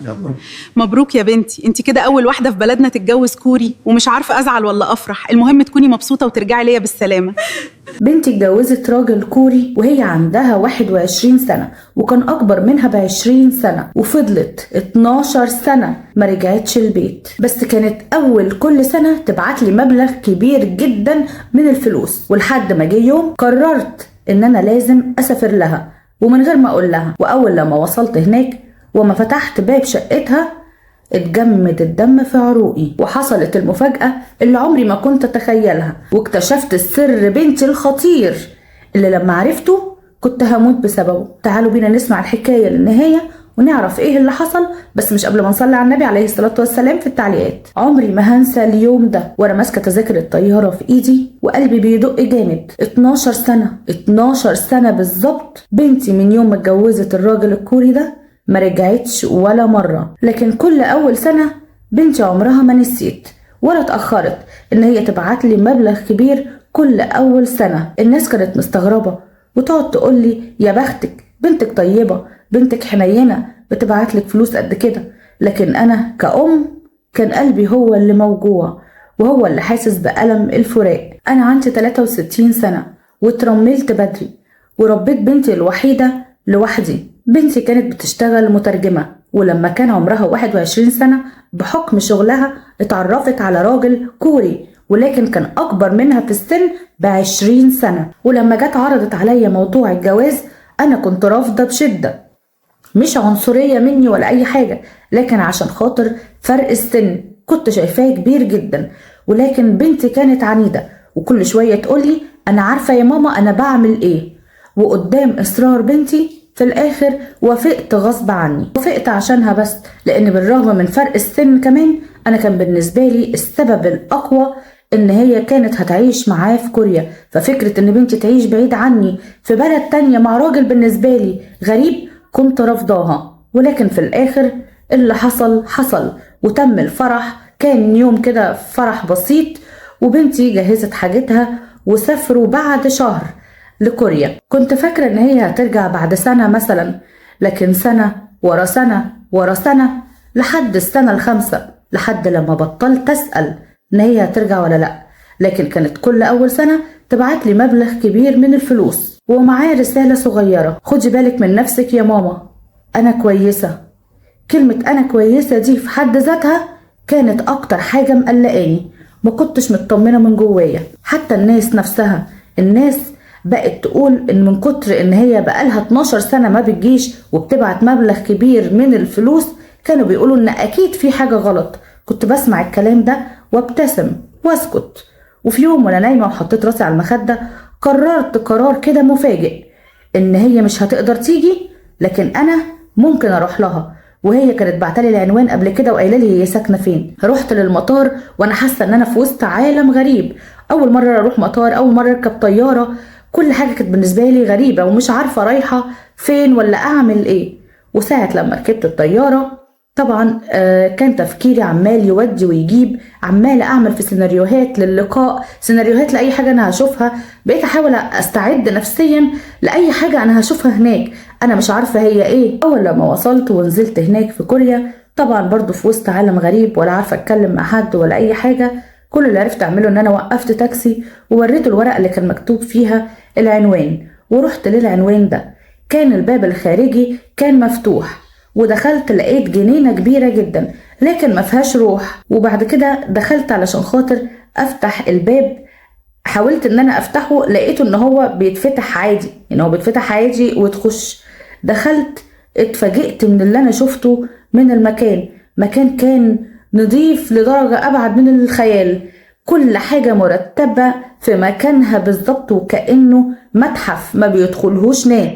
يلا. مبروك يا بنتي، انت كده اول واحده في بلدنا تتجوز كوري، ومش عارفه ازعل ولا افرح. المهم تكوني مبسوطه وترجعي ليا بالسلامه. بنتي اتجوزت راجل كوري وهي عندها 21 سنة، وكان أكبر منها ب20 سنة، وفضلت 12 سنة ما رجعتش البيت. بس كانت أول كل سنة تبعتلي مبلغ كبير جدا من الفلوس، ولحد ما جه يوم قررت إن أنا لازم أسافر لها ومن غير ما أقول لها. وأول لما وصلت هناك وما فتحت باب شقتها اتجمد الدم في عروقي، وحصلت المفاجأة اللي عمري ما كنت أتخيلها، واكتشفت السر بنتي الخطير اللي لما عرفته كنت هموت بسببه. تعالوا بينا نسمع الحكاية للنهاية ونعرف ايه اللي حصل، بس مش قبل ما نصلي على النبي عليه الصلاة والسلام في التعليقات. عمري ما هنسى اليوم ده وانا ماسكة تذاكر الطيارة في ايدي وقلبي بيدق جامد. 12 سنة بالظبط بنتي من يوم ما اتجوزت الراجل الكوري ده ما رجعتش ولا مرة. لكن كل أول سنة بنتي عمرها ما نسيت ولا اتأخرت إن هي تبعت لي مبلغ كبير كل أول سنة. الناس كانت مستغربة وتقعد تقول لي يا بختك، بنتك طيبة، بنتك حنينة، بتبعت لك فلوس قد كده. لكن أنا كأم كان قلبي هو اللي موجوع وهو اللي حاسس بألم الفراق. أنا عندي 63 سنة واترملت بدري وربيت بنتي الوحيدة لوحدي. بنتي كانت بتشتغل مترجمة، ولما كان عمرها 21 سنة بحكم شغلها اتعرفت على راجل كوري، ولكن كان أكبر منها في السن ب20 سنة. ولما جت عرضت عليا موضوع الجواز أنا كنت رافضة بشدة، مش عنصرية مني ولا أي حاجة، لكن عشان خاطر فرق السن كنت شايفاه كبير جدا. ولكن بنتي كانت عنيدة وكل شوية تقولي أنا عارفة يا ماما أنا بعمل إيه. وقدام إصرار بنتي في الآخر وافقت غصب عني، وافقت عشانها بس، لأن بالرغم من فرق السن كمان أنا كان بالنسبة لي السبب الأقوى إن هي كانت هتعيش معاه في كوريا. ففكرة إن بنتي تعيش بعيد عني في بلد تانية مع راجل بالنسبة لي غريب كنت رفضاها. ولكن في الآخر اللي حصل وتم الفرح. كان يوم كده فرح بسيط وبنتي جهزت حاجتها وسافروا بعد شهر لكوريا. كنت فاكرة ان هي هترجع بعد سنة مثلا، لكن سنة ورا سنة ورا سنة لحد السنة الخامسة، لحد لما بطلت أسأل ان هي هترجع ولا لا. لكن كانت كل اول سنة تبعت لي مبلغ كبير من الفلوس ومعاه رسالة صغيرة: خدي بالك من نفسك يا ماما، انا كويسة. كلمة انا كويسة دي في حد ذاتها كانت اكتر حاجة مقلقاني، ما كنتش مطمنة من جوايا. حتى الناس نفسها، الناس بقت تقول ان من كتر ان هي بقالها 12 سنة ما بتجيش وبتبعت مبلغ كبير من الفلوس كانوا بيقولوا ان اكيد في حاجة غلط. كنت بسمع الكلام ده وابتسم واسكت. وفي يوم وانا نايمة وحطيت راسي على المخدة قررت قرار كده مفاجئ ان هي مش هتقدر تيجي، لكن انا ممكن اروح لها. وهي كانت بعتلي العنوان قبل كده وقايله لي هي ساكنه فين. رحت للمطار وانا حاسه ان انا في وسط عالم غريب، اول مره اروح مطار، اول مره اركب طياره، كل حاجه كانت بالنسبه لي غريبه ومش عارفه رايحه فين ولا اعمل ايه. وساعه لما ركبت الطياره طبعا كان تفكيري عمال يودي ويجيب، عمال اعمل في سيناريوهات للقاء، سيناريوهات لاي حاجه انا هشوفها. بقيت احاول استعد نفسيا لاي حاجه انا هشوفها هناك، انا مش عارفه هي ايه. اول لما وصلت ونزلت هناك في كوريا طبعا برضو في وسط عالم غريب، ولا عارفه اتكلم مع حد ولا اي حاجه. كل اللي عرفت اعمله ان انا وقفت تاكسي ووريته الورقه اللي كان مكتوب فيها العنوان، ورحت للعنوان ده. كان الباب الخارجي كان مفتوح، ودخلت لقيت جنينة كبيرة جدا لكن ما فيهاش روح. وبعد كده دخلت علشان خاطر افتح الباب، حاولت ان انا افتحه لقيته ان هو بيتفتح عادي، ان هو بيتفتح عادي وتخش. دخلت اتفاجئت من اللي انا شفته من المكان. مكان كان نظيف لدرجة ابعد من الخيال، كل حاجة مرتبة في مكانها بالظبط وكأنه متحف ما بيدخلهوش ناس.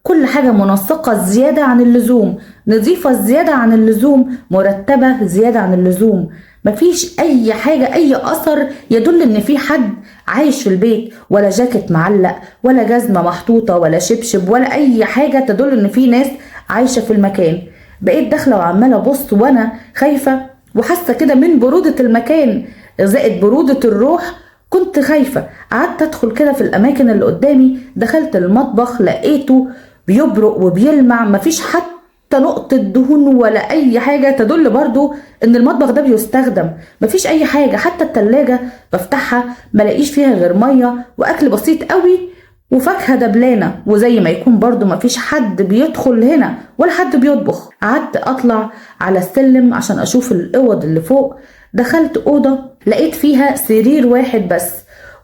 كل حاجة منسقة زيادة عن اللزوم، نظيفة زيادة عن اللزوم، مرتبة زيادة عن اللزوم. مفيش أي حاجة، أي أثر يدل إن في حد عايش في البيت، ولا جاكيت معلق ولا جزمة محطوطة ولا شبشب ولا أي حاجة تدل إن في ناس عايشة في المكان. بقيت داخلة وعمالة أبص وأنا خايفة وحاسة كده من برودة المكان زائد برودة الروح، كنت خايفة. قعدت أدخل كده في الأماكن اللي قدامي، دخلت المطبخ لقيته بيبرق وبيلمع، مفيش حتى حتى نقطة دهون ولا أي حاجة تدل برضو إن المطبخ ده بيستخدم. مفيش أي حاجة، حتى التلاجة بفتحها ملاقيش فيها غير مية وأكل بسيط قوي وفاكهة دبلانة، وزي ما يكون برضو مفيش حد بيدخل هنا ولا حد بيطبخ. قعدت أطلع على السلم عشان أشوف الأوض اللي فوق. دخلت أوضة لقيت فيها سرير واحد بس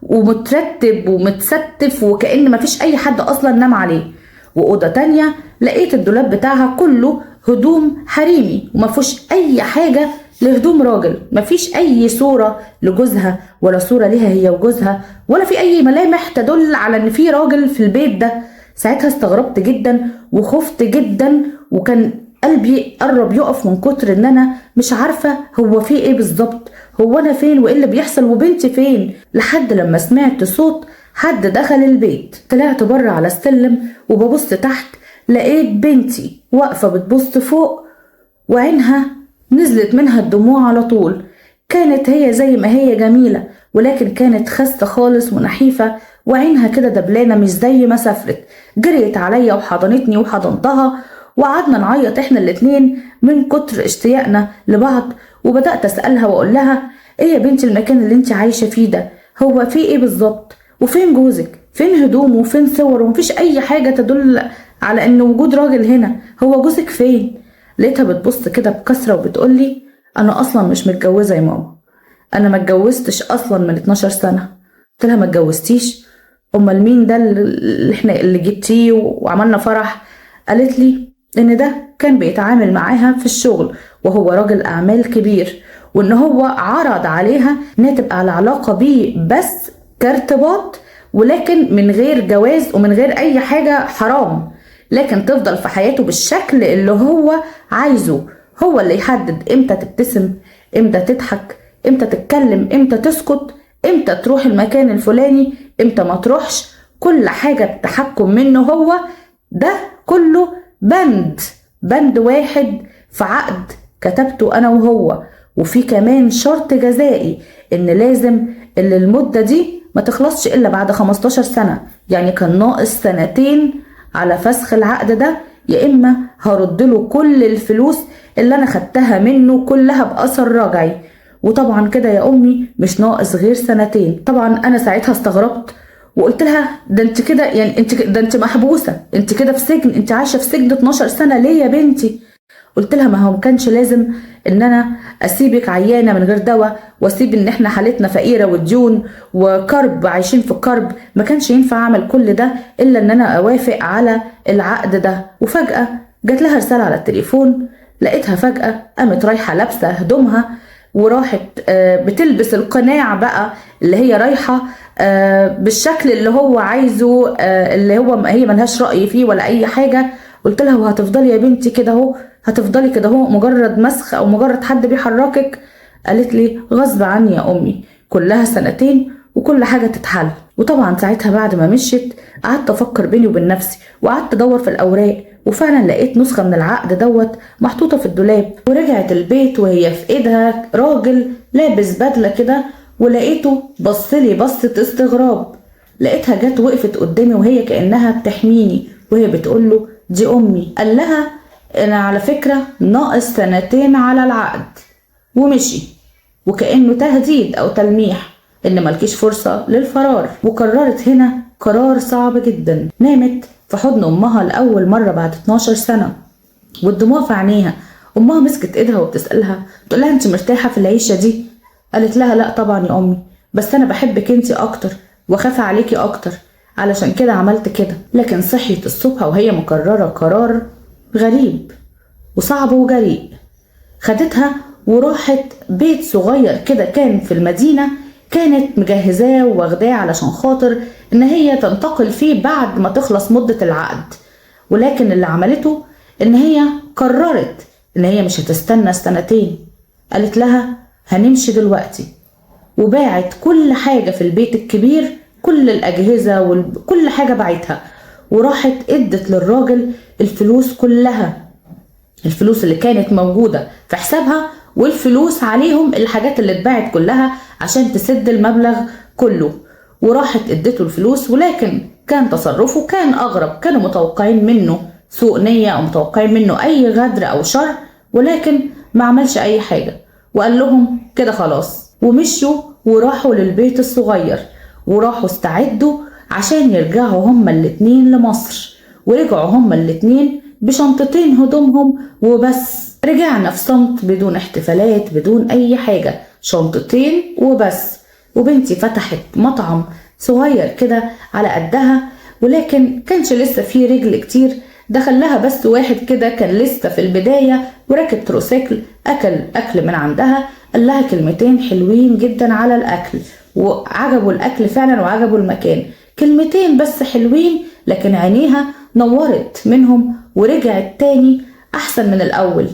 ومترتب ومتستف وكأن مفيش أي حد أصلا نام عليه. وأوضة تانية لقيت الدولاب بتاعها كله هدوم حريمي ومفيش أي حاجة لهدوم راجل، مفيش أي صورة لجوزها ولا صورة ليها هي وجوزها ولا في أي ملامح تدل على إن في راجل في البيت ده. ساعتها استغربت جدا وخفت جدا، وكان قلبي قرب يقف من كتر إن أنا مش عارفة هو في إيه بالظبط، هو أنا فين وإيه اللي بيحصل وبنتي فين، لحد لما سمعت صوت حد دخل البيت. طلعت بره على السلم وببص تحت لقيت بنتي واقفة بتبص فوق وعينها نزلت منها الدموع على طول. كانت هي زي ما هي جميلة، ولكن كانت خاسة خالص ونحيفة وعينها كده دبلانة مش زي ما سافرت. جريت عليا وحضنتني وحضنتها وقعدنا نعيط احنا الاتنين من كتر اشتياقنا لبعض. وبدأت أسألها وأقول لها ايه يا بنتي المكان اللي انت عايشة فيه ده، هو فيه ايه بالظبط، وفين جوزك، فين هدومه وفين صوره، ومفيش اي حاجة تدل على ان وجود راجل هنا، هو جوزك فين؟ لقيتها بتبص كده بكسرة وبتقولي انا اصلا مش متجوزة يا ماما، انا ما اتجوزتش اصلا من 12 سنة. قلت لها ما اتجوزتيش؟ امال مين ده اللي جبتيه وعملنا فرح؟ قالت لي ان ده كان بيتعامل معاها في الشغل وهو راجل اعمال كبير، وان هو عرض عليها انها تبقى على علاقة بيه بس كارتباط، ولكن من غير جواز ومن غير اي حاجة حرام، لكن تفضل في حياته بالشكل اللي هو عايزه، هو اللي يحدد امتى تبتسم، امتى تضحك، امتى تتكلم، امتى تسكت، امتى تروح المكان الفلاني، امتى ما تروحش. كل حاجة بتحكم منه هو. ده كله بند واحد في عقد كتبته انا وهو، وفي كمان شرط جزائي ان لازم اللي المدة دي ما تخلصش الا بعد 15 سنة. يعني كان ناقص 2 سنين على فسخ العقد ده، يا اما هرد له كل الفلوس اللي انا خدتها منه كلها باثر رجعي. وطبعا كده يا امي مش ناقص غير 2 سنين. طبعا انا ساعتها استغربت وقلت لها ده انت كده يعني ده انت محبوسه، انت كده في سجن، انت عايشه في سجن 12 سنه ليه يا بنتي؟ قلت لها ما هو ما كانش لازم ان انا اسيبك عيانه من غير دواء، واسيب ان احنا حالتنا فقيره وديون وكرب عايشين في الكرب، ما كانش ينفع اعمل كل ده الا ان انا اوافق على العقد ده. وفجاه جات لها رساله على التليفون، لقيتها فجاه قامت رايحه لابسه هدومها وراحت بتلبس القناع بقى اللي هي رايحه بالشكل اللي هو عايزه، اللي هو هي ملهاش رأي فيه ولا اي حاجة. قلت لها وهتفضلي يا بنتي كده اهو، هتفضلي كده اهو مجرد مسخ او مجرد حد بيحركك؟ قالت لي غصب عني يا امي، كلها 2 سنين وكل حاجة تتحل. وطبعا ساعتها بعد ما مشيت قعدت افكر بيني وبين نفسي وقعدت ادور في الاوراق، وفعلا لقيت نسخة من العقد دوت محطوطة في الدولاب. ورجعت البيت وهي في ايدها راجل لابس بدلة كده، ولقيته بصلي بصة استغراب. لقيتها جت وقفت قدامي وهي كأنها بتحميني وهي بتقوله دي امي. قال لها انا على فكرة ناقص 2 سنين على العقد، ومشي وكأنه تهديد او تلميح ان ملكيش فرصة للفرار. وقررت هنا قرار صعب جدا. نامت في حضن امها لاول مرة بعد 12 سنة والدموع في عينيها. امها مسكت ايدها وبتسألها تقول لها انت مرتاحة في العيشة دي؟ قالت لها لا طبعا يا امي، بس انا بحبك انتي اكتر وخاف عليكي اكتر، علشان كده عملت كده. لكن صحيت الصبح وهي مقررة قرار غريب وصعب وجريء. خدتها وراحت بيت صغير كده كان في المدينة، كانت مجهزاه واخداه علشان خاطر ان هي تنتقل فيه بعد ما تخلص مدة العقد. ولكن اللي عملته ان هي قررت ان هي مش هتستنى 2 سنين. قالت لها هنمشي دلوقتي، وباعت كل حاجة في البيت الكبير، كل الأجهزة وكل حاجة باعتها، وراحت ادت للراجل الفلوس كلها، الفلوس اللي كانت موجودة في حسابها والفلوس عليهم الحاجات اللي اتباعت كلها عشان تسد المبلغ كله. وراحت ادته الفلوس، ولكن كان تصرفه كان أغرب. كانوا متوقعين منه سوء نية أو متوقعين منه أي غدر أو شر، ولكن ما عملش أي حاجة وقال لهم كده خلاص، ومشوا وراحوا للبيت الصغير وراحوا استعدوا عشان يرجعوا هما الاتنين لمصر. ورجعوا هما الاتنين بشنطتين هدومهم وبس. رجعنا في صمت بدون احتفالات بدون أي حاجة، شنطتين وبس. وبنتي فتحت مطعم صغير كده على قدها، ولكن كانش لسه فيه رجل كتير، دخل لها بس واحد كده كان لسه في البداية وركب تروسيكل، أكل من عندها، قال لها كلمتين حلوين جدا على الأكل، وعجبوا الأكل فعلا وعجبوا المكان. كلمتين بس حلوين، لكن عينيها نورت منهم ورجعت تاني أحسن من الأول.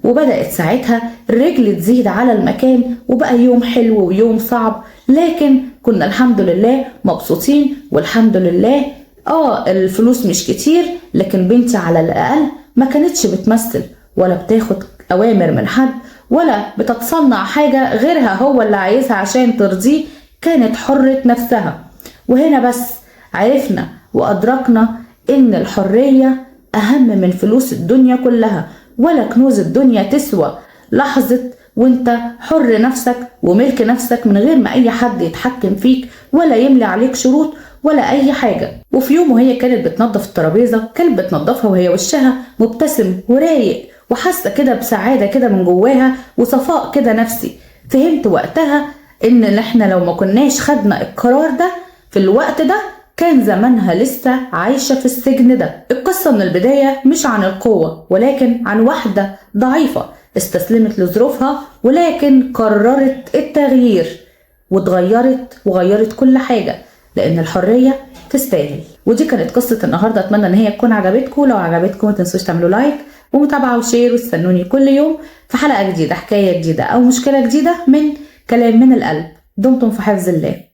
وبدأت ساعتها الرجل تزيد على المكان، وبقى يوم حلو ويوم صعب، لكن كنا الحمد لله مبسوطين. والحمد لله الفلوس مش كتير، لكن بنتي على الأقل ما كانتش بتمثل ولا بتاخد أوامر من حد ولا بتتصنع حاجة غيرها هو اللي عايزها عشان ترضيه، كانت حرة نفسها. وهنا بس عرفنا وأدركنا إن الحرية أهم من فلوس الدنيا كلها، ولا كنوز الدنيا تسوى لحظة وانت حر نفسك وملك نفسك من غير ما أي حد يتحكم فيك ولا يملي عليك شروط ولا أي حاجة. وفي يوم وهي كانت بتنظف الترابيزة، كانت بتنظفها وهي وشها مبتسم ورايق وحاسة كده بسعادة كده من جواها وصفاء كده نفسي. فهمت وقتها إن احنا لو ما كناش خدنا القرار ده في الوقت ده كان زمانها لسه عايشة في السجن ده. القصة من البداية مش عن القوة، ولكن عن واحدة ضعيفة استسلمت لظروفها، ولكن قررت التغيير واتغيرت وغيرت كل حاجة، لأن الحرية تستاهل. ودي كانت قصة النهاردة، أتمنى إن هي تكون عجبتكم. لو عجبتكم ما تنسوش تعملوا لايك ومتابعة وشير، واستنوني كل يوم في حلقة جديدة، حكاية جديدة أو مشكلة جديدة من كلام من القلب. دمتم في حفظ الله.